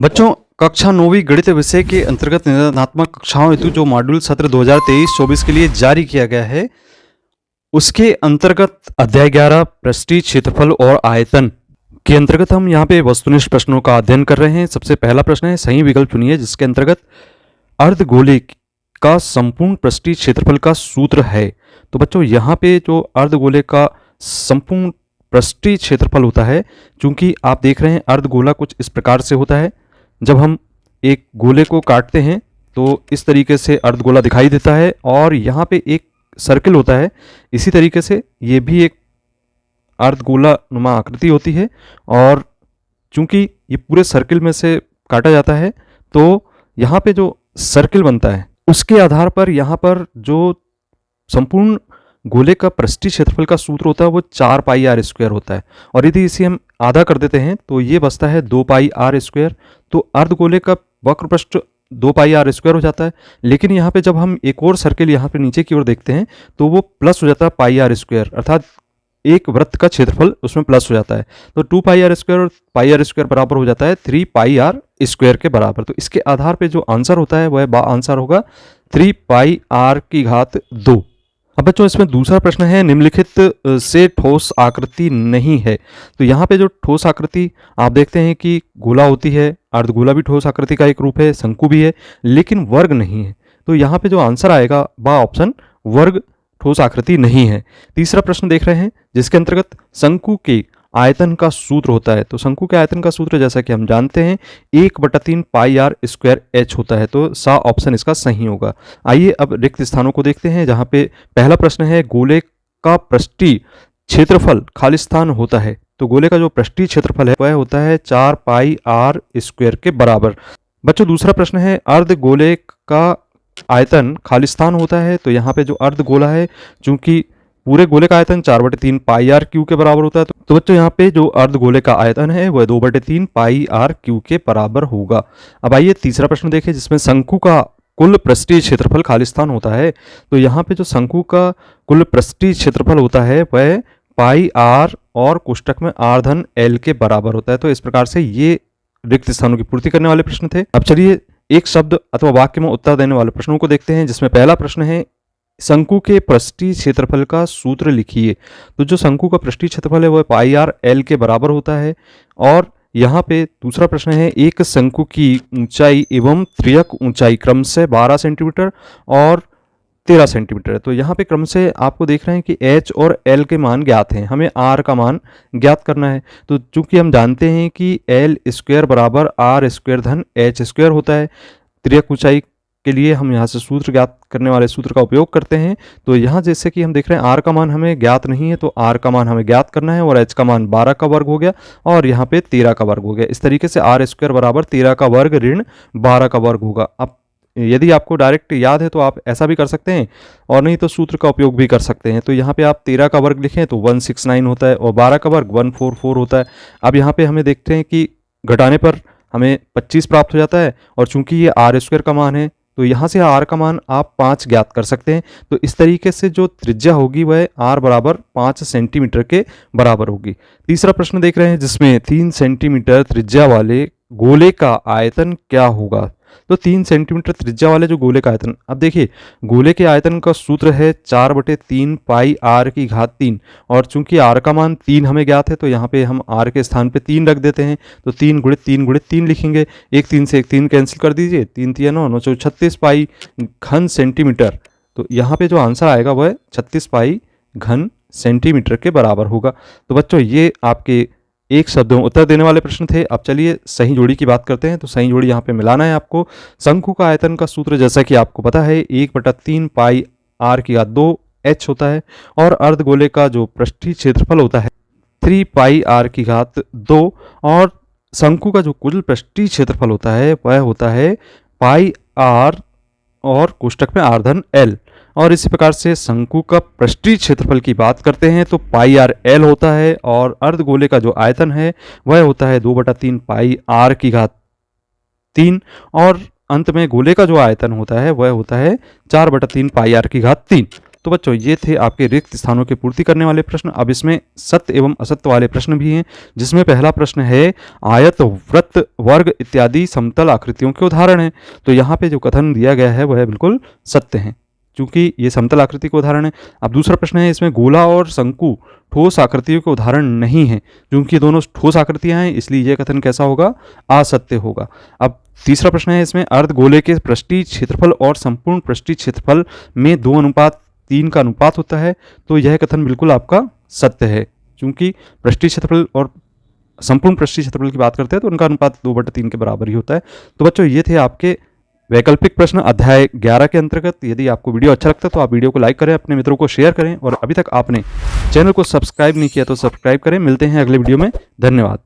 बच्चों, कक्षा 9वीं गणित विषय के अंतर्गत निदानात्मक कक्षाओं हेतु जो मॉड्यूल सत्र 2023-24 के लिए जारी किया गया है, उसके अंतर्गत अध्याय 11 पृष्ठीय क्षेत्रफल और आयतन के अंतर्गत हम यहाँ पे वस्तुनिष्ठ प्रश्नों का अध्ययन कर रहे हैं। सबसे पहला प्रश्न है, सही विकल्प चुनिए जिसके अंतर्गत अर्धगोले का संपूर्ण पृष्ठीय क्षेत्रफल का सूत्र है। तो बच्चों, यहाँ पे जो अर्धगोले का संपूर्ण पृष्ठीय क्षेत्रफल होता है, चूंकि आप देख रहे हैं अर्धगोला कुछ इस प्रकार से होता है। जब हम एक गोले को काटते हैं तो इस तरीके से अर्धगोला दिखाई देता है और यहाँ पे एक सर्किल होता है। इसी तरीके से ये भी एक अर्धगोला नुमा आकृति होती है और चूंकि ये पूरे सर्किल में से काटा जाता है तो यहाँ पे जो सर्किल बनता है उसके आधार पर यहाँ पर जो संपूर्ण गोले का पृष्ठीय क्षेत्रफल का सूत्र होता है वो 4 पाई आर स्क्वायर होता है। और यदि इसे हम आधा कर देते हैं तो ये बचता है 2 पाई आर स्क्वायर। तो अर्धगोले का वक्र पृष्ठ 2 पाई आर स्क्वायर हो जाता है। लेकिन यहाँ पे जब हम एक और सर्किल यहाँ पे नीचे की ओर देखते हैं तो वो प्लस हो जाता है पाई आर स्क्वायर, अर्थात एक वृत्त का क्षेत्रफल उसमें प्लस हो जाता है। तो 2 पाई आर स्क्वायर और पाई आर स्क्वायर बराबर हो जाता है 3 पाई आर स्क्वायर के बराबर। तो इसके आधार पे जो आंसर होता है वह आंसर होगा 3 पाई आर की घात 2। अब बच्चों, इसमें दूसरा प्रश्न है, निम्नलिखित से ठोस आकृति नहीं है। तो यहाँ पे जो ठोस आकृति आप देखते हैं कि गोला होती है, अर्धगोला भी ठोस आकृति का एक रूप है, शंकु भी है, लेकिन वर्ग नहीं है। तो यहाँ पे जो आंसर आएगा वह ऑप्शन वर्ग ठोस आकृति नहीं है। तीसरा प्रश्न देख रहे हैं जिसके अंतर्गत शंकु के आयतन का सूत्र होता है। तो शंकु के आयतन का सूत्र जैसा कि हम जानते हैं 1/3 पाई आर स्क्वायर एच होता है। तो सा ऑप्शन इसका सही होगा। आइए अब रिक्त स्थानों को देखते हैं, जहां पे पहला प्रश्न है, गोले का पृष्ठीय क्षेत्रफल खाली स्थान होता है। तो गोले का जो पृष्ठीय क्षेत्रफल है वह होता है 4 पाई आर स्क्वायर के बराबर। बच्चों, दूसरा प्रश्न है, अर्धगोले का आयतन खाली स्थान होता है। तो यहाँ पे जो अर्धगोला है, चूंकि पूरे गोले का आयतन 4/3 पाई आर क्यू के बराबर होता है, तो बच्चों यहाँ पे जो अर्धगोले का आयतन है वह 2/3 पाई आर क्यू के बराबर होगा। अब आइए तीसरा प्रश्न देखें जिसमें शंकु का कुल पृष्ठीय क्षेत्रफल खाली स्थान होता है। तो यहाँ पे जो शंकु का कुल पृष्ठीय क्षेत्रफल होता है वह पाई आर और कोष्टक में आर धन एल के बराबर होता है। तो इस प्रकार से ये रिक्त स्थानों की पूर्ति करने वाले प्रश्न थे। अब चलिए एक शब्द अथवा वाक्य में उत्तर देने वाले प्रश्नों को देखते हैं, जिसमें पहला प्रश्न है, शंकु के पृष्ठीय क्षेत्रफल का सूत्र लिखिए। तो जो शंकु का पृष्ठीय क्षेत्रफल है वह पाई आर एल के बराबर होता है। और यहाँ पे दूसरा प्रश्न है, एक शंकु की ऊंचाई एवं त्रियक ऊंचाई क्रमशः 12 सेंटीमीटर और 13 सेंटीमीटर है। तो यहाँ पे क्रमशः आपको देख रहे हैं कि एच और एल के मान ज्ञात हैं, हमें आर का मान ज्ञात करना है। तो चूंकि हम जानते हैं कि एल स्क्वायर बराबर आर स्क्वायर धन एच स्क्वायर होता है, त्रियक ऊंचाई के लिए हम यहाँ से सूत्र ज्ञात करने वाले सूत्र का उपयोग करते हैं। तो यहाँ जैसे कि हम देख रहे हैं आर का मान हमें ज्ञात नहीं है, तो आर का मान हमें ज्ञात करना है और एच का मान 12 का वर्ग हो गया और यहाँ पे 13 का वर्ग हो गया। इस तरीके से आर स्क्वायर बराबर 13 का वर्ग ऋण 12 का वर्ग होगा। अब यदि आपको डायरेक्ट याद है तो आप ऐसा भी कर सकते हैं और नहीं तो सूत्र का उपयोग भी कर सकते हैं। तो यहाँ पे आप 13 का वर्ग लिखें तो 169 होता है और 12 का वर्ग 144 होता है। अब यहाँ पे हमें देखते हैं कि घटाने पर हमें 25 प्राप्त हो जाता है और चूंकि ये आर स्क्वायर का मान है तो यहाँ से आर का मान आप 5 ज्ञात कर सकते हैं। तो इस तरीके से जो त्रिज्या होगी वह आर बराबर 5 सेंटीमीटर के बराबर होगी। तीसरा प्रश्न देख रहे हैं जिसमें 3 सेंटीमीटर त्रिज्या वाले गोले का आयतन क्या होगा। तो 3 सेंटीमीटर त्रिज्या वाले जो गोले का आयतन, अब देखिए गोले के आयतन का सूत्र है 4/3 पाई आर की घात 3 और चूंकि आर का मान 3 हमें ज्ञात है तो यहाँ पे हम आर के स्थान पे 3 रख देते हैं। तो 3 गुणित 3 गुणित 3 लिखेंगे, एक 3 से एक 3 कैंसिल कर दीजिए, 3 3 9 9 36 पाई घन सेंटीमीटर। तो यहाँ पे जो आंसर आएगा वह 36 पाई घन सेंटीमीटर के बराबर होगा। तो बच्चों, ये आपके एक शब्द में उत्तर देने वाले प्रश्न थे। अब चलिए सही जोड़ी की बात करते हैं। तो सही जोड़ी यहाँ पे मिलाना है आपको। शंकु का आयतन का सूत्र जैसा कि आपको पता है 1/3 पाई आर की घात 2 एच होता है और अर्धगोले का जो पृष्ठीय क्षेत्रफल होता है 3 पाई आर की घात 2 और शंकु का जो कुल पृष्ठीय क्षेत्रफल होता है वह होता है पाई आर और कोष्टक में आर धन एल। और इसी प्रकार से शंकु का पृष्ठीय क्षेत्रफल की बात करते हैं तो पाई आर एल होता है और अर्धगोले का जो आयतन है वह होता है 2/3 पाई आर की घात 3 और अंत में गोले का जो आयतन होता है वह होता है 4/3 पाई आर की घात 3। तो बच्चों ये थे आपके रिक्त स्थानों की पूर्ति करने वाले प्रश्न। अब इसमें सत्य एवं असत्य वाले प्रश्न भी हैं, जिसमें पहला प्रश्न है आयत, वृत्त, वर्ग इत्यादि समतल आकृतियों के उदाहरण हैं। तो यहाँ पे जो कथन दिया गया है वह बिल्कुल सत्य है, क्योंकि ये समतल आकृति के उदाहरण है। अब दूसरा प्रश्न है इसमें गोला और शंकु ठोस आकृतियों के उदाहरण नहीं है, क्योंकि दोनों ठोस आकृतियां हैं, इसलिए यह कथन कैसा होगा, असत्य होगा। अब तीसरा प्रश्न है इसमें अर्धगोले के पृष्ठीय क्षेत्रफल और संपूर्ण पृष्ठीय क्षेत्रफल में 2:3 का अनुपात होता है। तो यह कथन बिल्कुल आपका सत्य है, क्योंकि पृष्ठीय क्षेत्रफल और संपूर्ण पृष्ठीय क्षेत्रफल की बात करते हैं तो उनका अनुपात 2/3 के बराबर ही होता है। तो बच्चों ये थे आपके वैकल्पिक प्रश्न अध्याय 11 के अंतर्गत। यदि आपको वीडियो अच्छा लगता है तो आप वीडियो को लाइक करें, अपने मित्रों को शेयर करें, और अभी तक आपने चैनल को सब्सक्राइब नहीं किया तो सब्सक्राइब करें। मिलते हैं अगले वीडियो में, धन्यवाद।